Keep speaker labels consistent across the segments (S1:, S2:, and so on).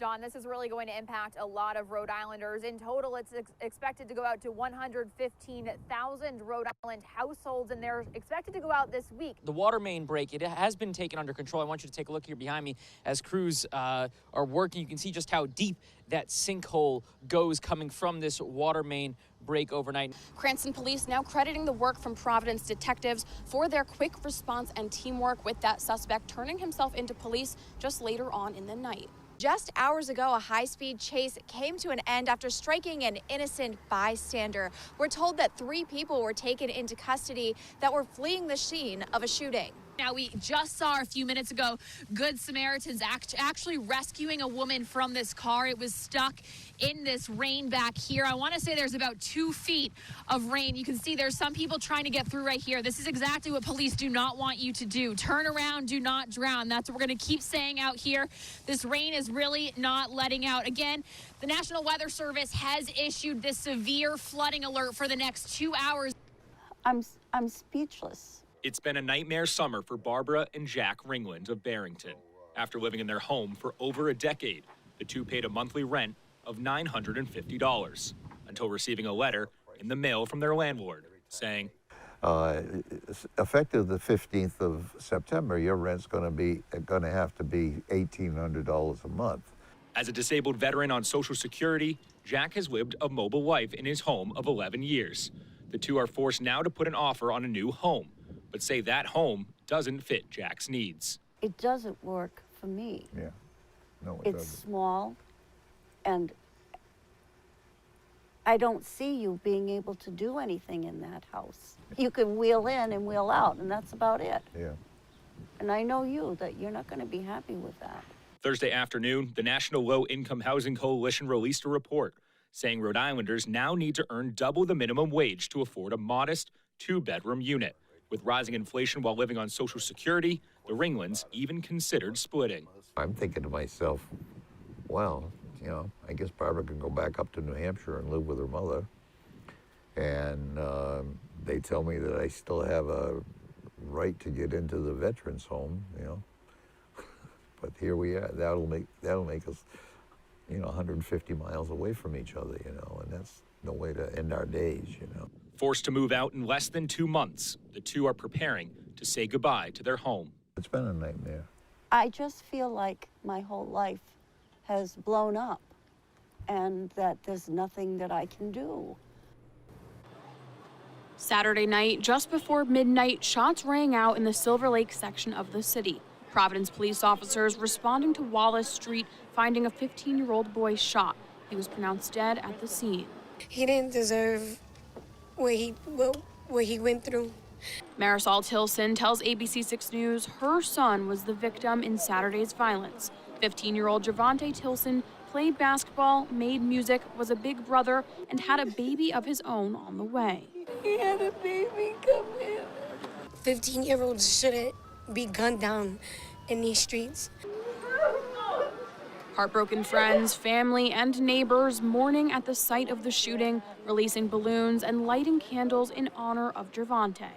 S1: John, this is really going to impact a lot of Rhode Islanders. In total, it's expected to go out to 115,000 Rhode Island households, and they're expected to go out this week.
S2: The water main break, it has been taken under control. I want you to take a look here behind me as crews are working. You can see just how deep that sinkhole goes coming from this water main break overnight.
S3: Cranston police now crediting the work from Providence detectives for their quick response and teamwork with that suspect turning himself into police just later on in the night.
S4: Just hours ago, a high-speed chase came to an end after striking an innocent bystander. We're told that 3 people were taken into custody that were fleeing the scene of a shooting.
S5: Now, we just saw a few minutes ago Good Samaritans actually rescuing a woman from this car. It was stuck in this rain back here. I want to say there's about 2 feet of rain. You can see there's some people trying to get through right here. This is exactly what police do not want you to do. Turn around, do not drown. That's what we're going to keep saying out here. This rain is really not letting out. Again, the National Weather Service has issued this severe flooding alert for the next 2 hours.
S6: I'm speechless.
S7: It's been a nightmare summer for Barbara and Jack Ringland of Barrington. After living in their home for over a decade, the two paid a monthly rent of $950 until receiving a letter in the mail from their landlord saying,
S8: effective the 15th of September, your rent's going to have to be $1,800 a month.
S7: As a disabled veteran on Social Security, Jack has lived a mobile life in his home of 11 years. The two are forced now to put an offer on a new home, but say that home doesn't fit Jack's needs.
S6: It doesn't work for me.
S8: Yeah, no, it doesn't.
S6: It's small, and I don't see you being able to do anything in that house. You can wheel in and wheel out, and that's about it.
S8: Yeah.
S6: And I know that you're not going to be happy with that.
S7: Thursday afternoon, the National Low Income Housing Coalition released a report saying Rhode Islanders now need to earn double the minimum wage to afford a modest 2-bedroom unit. With rising inflation while living on Social Security, the Ringlands even considered splitting.
S8: I'm thinking to myself, well, I guess Barbara can go back up to New Hampshire and live with her mother. And they tell me that I still have a right to get into the veterans home, But here we are. That'll make us, 150 miles away from each other, and that's no way to end our days,
S7: Forced to move out in less than 2 months, the two are preparing to say goodbye to their home.
S8: It's been a nightmare.
S6: I just feel like my whole life has blown up and that there's nothing that I can do.
S3: Saturday night, just before midnight, shots rang out in the Silver Lake section of the city. Providence police officers responding to Wallace Street, finding a 15-year-old boy shot. He was pronounced dead at the scene.
S9: He didn't deserve what he went through.
S3: Marisol Tilson tells ABC 6 News her son was the victim in Saturday's violence. 15-year-old Javante Tilson played basketball, made music, was a big brother, and had a baby of his own on the way.
S9: He had a baby come in. 15-year-olds shouldn't be gunned down in these streets.
S3: Heartbroken friends, family, and neighbors mourning at the site of the shooting, releasing balloons and lighting candles in honor of Javante.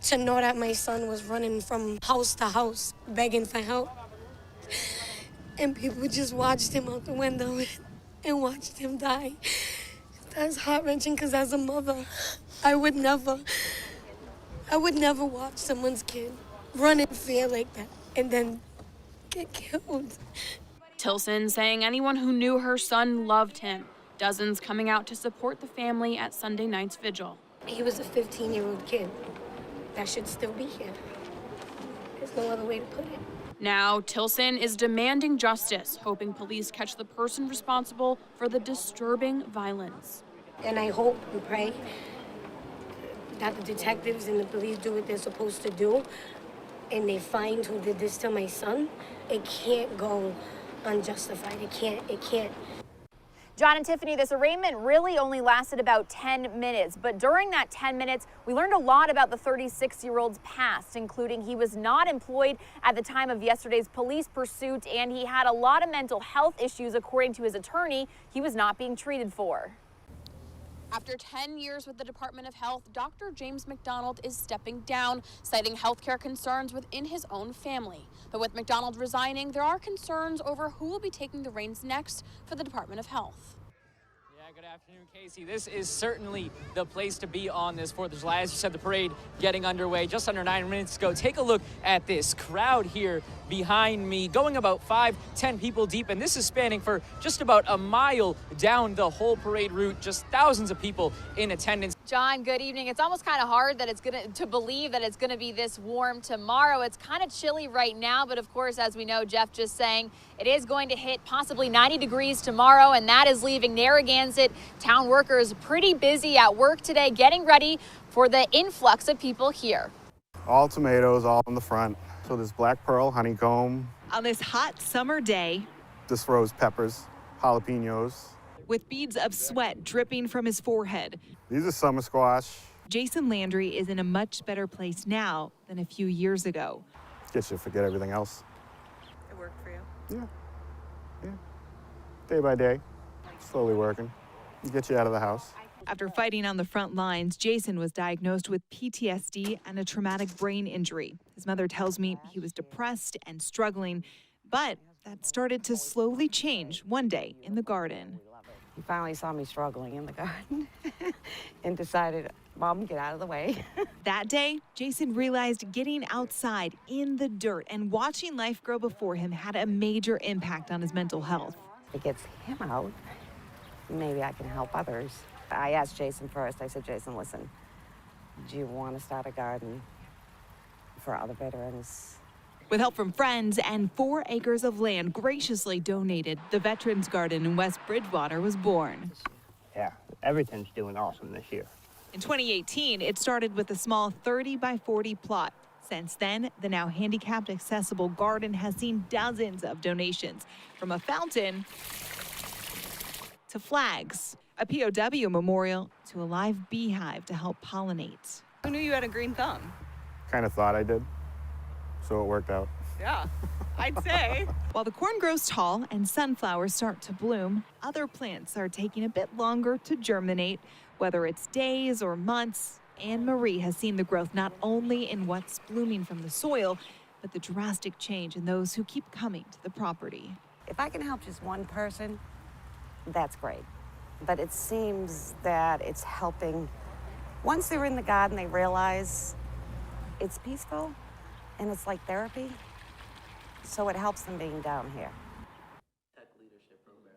S9: To know that my son was running from house to house, begging for help, and people just watched him out the window and watched him die. That's heart-wrenching because as a mother, I would never watch someone's kid run in fear like that and then get killed.
S3: Tilson saying anyone who knew her son loved him. Dozens coming out to support the family at Sunday night's vigil.
S9: He was a 15-year-old kid that should still be here. There's no other way to put it.
S3: Now, Tilson is demanding justice, hoping police catch the person responsible for the disturbing violence.
S9: And I hope and pray that the detectives and the police do what they're supposed to do and they find who did this to my son. It can't go unjustified. It can't.
S1: John and Tiffany, this arraignment really only lasted about 10 minutes, but during that 10 minutes, we learned a lot about the 36-year-old's past, including he was not employed at the time of yesterday's police pursuit, and he had a lot of mental health issues, according to his attorney, he was not being treated for.
S3: After 10 years with the Department of Health, Dr. James McDonald is stepping down, citing healthcare concerns within his own family. But with McDonald resigning, there are concerns over who will be taking the reins next for the Department of Health.
S2: Good afternoon, Casey. This is certainly the place to be on this 4th of July. As you said, the parade getting underway just under 9 minutes ago. Take a look at this crowd here behind me, going about 5-10 people deep, and this is spanning for just about a mile down the whole parade route. Just thousands of people in attendance.
S1: John, good evening. It's almost kind of hard that to believe that it's gonna be this warm tomorrow. It's kind of chilly right now, but of course, as we know, Jeff just saying, it is going to hit possibly 90 degrees tomorrow, and that is leaving Narragansett town workers pretty busy at work today, getting ready for the influx of people here.
S10: All tomatoes, all in the front. So there's black pearl, honeycomb.
S11: On this hot summer day,
S10: This rose peppers, jalapenos.
S11: with beads of sweat dripping from his forehead,
S10: These are summer squash.
S11: Jason Landry is in a much better place now than a few years ago.
S10: Gets you to forget everything else.
S11: It worked for you?
S10: Yeah. Day by day, slowly working. Get you out of the house.
S11: After fighting on the front lines, Jason was diagnosed with PTSD and a traumatic brain injury. His mother tells me he was depressed and struggling, but that started to slowly change one day in the garden.
S12: He finally saw me struggling in the garden and decided, Mom, get out of the way.
S11: That day, Jason realized getting outside in the dirt and watching life grow before him had a major impact on his mental health.
S12: If it gets him out, maybe I can help others. I asked Jason first. I said, Jason, listen, do you want to start a garden for other veterans?
S11: With help from friends and 4 acres of land graciously donated, the Veterans Garden in West Bridgewater was born.
S13: Yeah, everything's doing awesome this year.
S11: In 2018, it started with a small 30 by 40 plot. Since then, the now handicapped accessible garden has seen dozens of donations, from a fountain to flags, a POW memorial to a live beehive to help pollinate.
S14: Who knew you had a green thumb?
S10: Kind of thought I did, so it worked out.
S14: Yeah, I'd say.
S11: While the corn grows tall and sunflowers start to bloom, other plants are taking a bit longer to germinate, whether it's days or months. Anne Marie has seen the growth not only in what's blooming from the soil, but the drastic change in those who keep coming to the property.
S12: If I can help just one person, that's great. But it seems that it's helping. Once they're in the garden, they realize it's peaceful and it's like therapy. So it helps them being down here.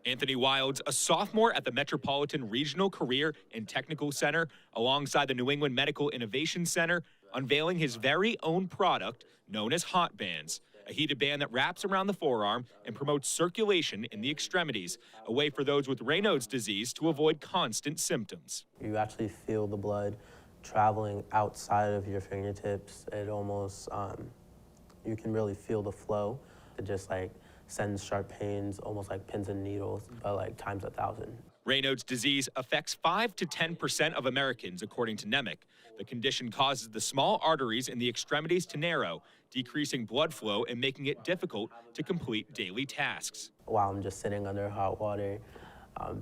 S7: Anthony Wilds, a sophomore at the Metropolitan Regional Career and Technical Center, alongside the New England Medical Innovation Center, unveiling his very own product known as Hot Bands, a heated band that wraps around the forearm and promotes circulation in the extremities, a way for those with Raynaud's disease to avoid constant symptoms.
S15: You actually feel the blood traveling outside of your fingertips. It almost, you can really feel the flow. It just like sends sharp pains, almost like pins and needles, but like times 1,000.
S7: Raynaud's disease affects 5 to 10% of Americans, according to NEMIC. The condition causes the small arteries in the extremities to narrow, decreasing blood flow and making it difficult to complete daily tasks.
S15: While I'm just sitting under hot water,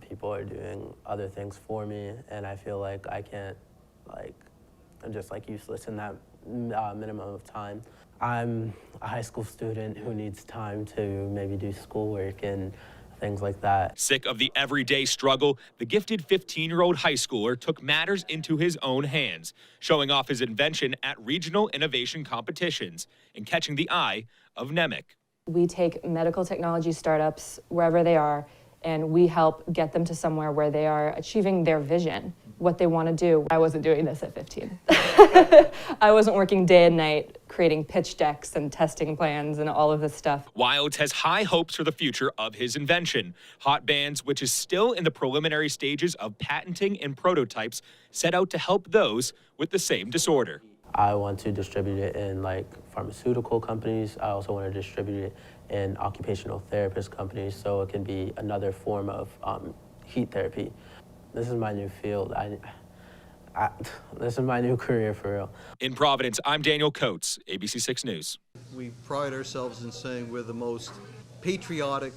S15: people are doing other things for me, and I feel like I can't, I'm just useless in that minimum of time. I'm a high school student who needs time to maybe do schoolwork and things like that.
S7: Sick of the everyday struggle, the gifted 15-year-old high schooler took matters into his own hands, showing off his invention at regional innovation competitions and catching the eye of NEMIC.
S16: We take medical technology startups wherever they are, and we help get them to somewhere where they are achieving their vision, what they want to do. I wasn't doing this at 15. I wasn't working day and night creating pitch decks and testing plans and all of this stuff.
S7: Wilds has high hopes for the future of his invention. Hot Bands, which is still in the preliminary stages of patenting and prototypes, set out to help those with the same disorder.
S15: I want to distribute it in pharmaceutical companies. I also want to distribute it in occupational therapist companies, so it can be another form of heat therapy. This is my new field. This is my new career for real.
S7: In Providence, I'm Daniel Coates, ABC 6 News.
S17: We pride ourselves in saying we're the most patriotic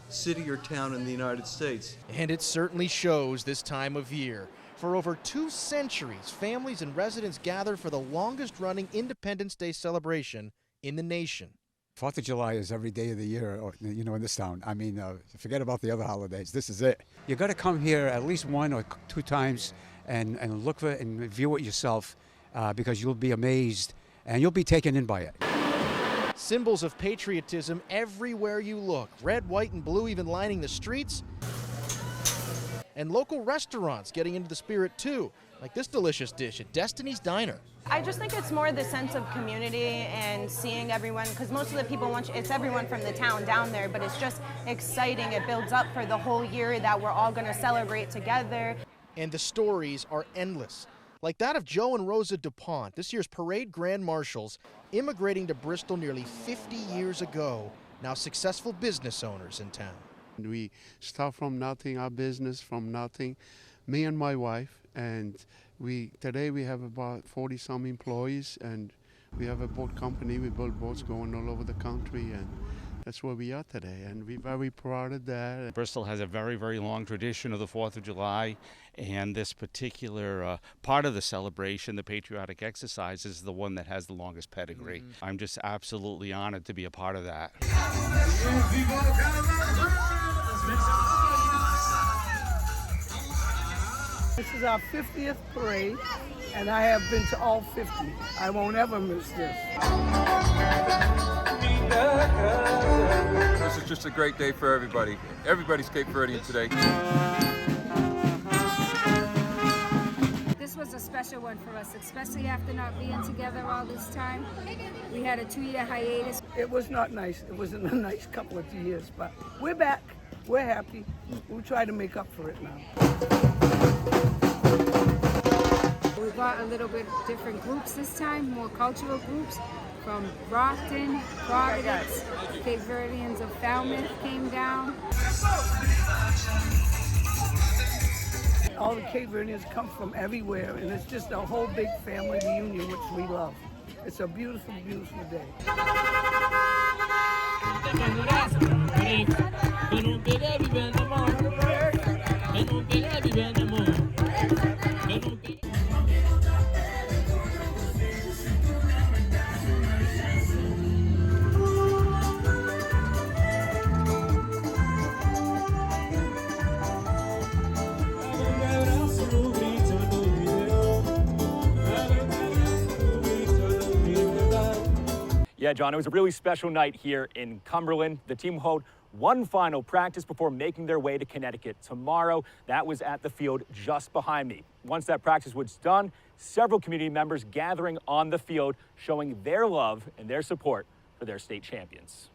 S17: city or town in the United States.
S18: And it certainly shows this time of year. For over 2 centuries, families and residents gather for the longest-running Independence Day celebration in the nation.
S19: 4th of July is every day of the year, in this town. I mean, forget about the other holidays. This is it. You got to come here at least 1 or 2 times and look for it and view it yourself because you'll be amazed and you'll be taken in by it.
S18: Symbols of patriotism everywhere you look. Red, white, and blue even lining the streets. And local restaurants getting into the spirit too, like this delicious dish at Destiny's Diner.
S20: I just think it's more the sense of community and seeing everyone, because most of the people it's everyone from the town down there, but it's just exciting. It builds up for the whole year that we're all going to celebrate together.
S18: And the stories are endless, like that of Joe and Rosa DuPont, this year's parade grand marshals, immigrating to Bristol nearly 50 years ago, now successful business owners in town.
S21: We start from nothing, our business from nothing, me and my wife, and today we have about 40-some employees, and we have a boat company. We build boats going all over the country, and that's where we are today, and we're very proud of that.
S22: Bristol has a very, very long tradition of the 4th of July, and this particular part of the celebration, the patriotic exercise, is the one that has the longest pedigree. I'm just absolutely honored to be a part of that.
S23: This is our 50th parade, and I have been to all 50. I won't ever miss this.
S24: This is just a great day for everybody. Everybody's Cape Verdean today.
S25: This was a special one for us, especially after not being together all this time. We had a 2-year hiatus.
S23: It was not nice. It wasn't a nice couple of years, but we're back. We're happy. We'll try to make up for it now.
S25: We brought a little bit different groups this time, more cultural groups from Brockton, Providence, Cape Verdeans of Falmouth came down.
S23: All the Cape Verdeans come from everywhere, and it's just a whole big family reunion, which we love. It's a beautiful, beautiful day.
S7: Yeah, John, it was a really special night here in Cumberland. The team will hold one final practice before making their way to Connecticut tomorrow. That was at the field just behind me. Once that practice was done, several community members gathering on the field, showing their love and their support for their state champions.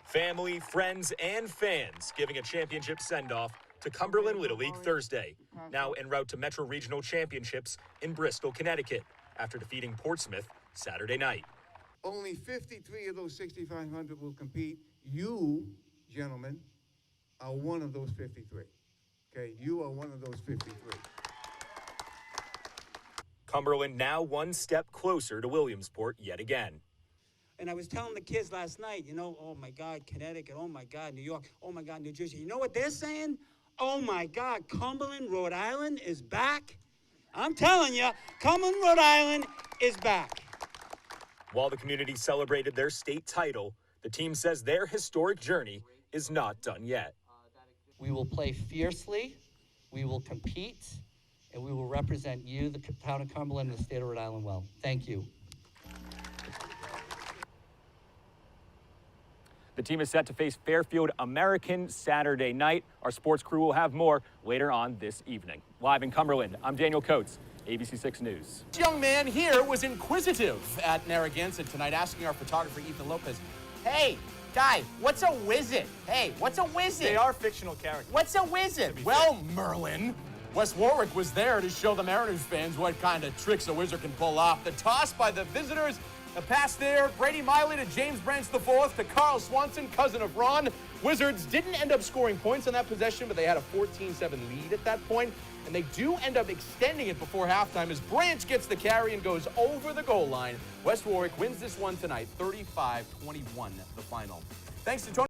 S7: Family, friends, and fans giving a championship send-off to Cumberland Little League Thursday, now en route to Metro Regional Championships in Bristol, Connecticut, after defeating Portsmouth Saturday night.
S26: Only 53 of those 6,500 will compete. You, gentlemen, are one of those 53. Okay, you are one of those 53.
S7: Cumberland now one step closer to Williamsport yet again.
S27: And I was telling the kids last night, oh my God, Connecticut, oh my God, New York, oh my God, New Jersey. You know what they're saying? Oh my God, Cumberland, Rhode Island is back. I'm telling you, Cumberland, Rhode Island is back.
S7: While the community celebrated their state title, the team says their historic journey is not done yet.
S28: We will play fiercely, we will compete, and we will represent you, the town of Cumberland, and the state of Rhode Island well. Thank you.
S7: The team is set to face Fairfield American Saturday night. Our sports crew will have more later on this evening. Live in Cumberland, I'm Daniel Coates, ABC 6 News.
S29: This young man here was inquisitive at Narragansett tonight, asking our photographer, Ethan Lopez, hey, guy, what's a wizard? Hey, what's a wizard?
S30: They are fictional characters.
S29: What's a wizard? Well, Merlin, Wes Warwick was there to show the Mariners fans what kind of tricks a wizard can pull off. The toss by the visitors, the pass there, Brady Miley to James Branch IV to Carl Swanson, cousin of Ron. Wizards didn't end up scoring points on that possession, but they had a 14-7 lead at that point, and they do end up extending it before halftime as Branch gets the carry and goes over the goal line. West Warwick wins this one tonight, 35-21 the final. Thanks to Tony.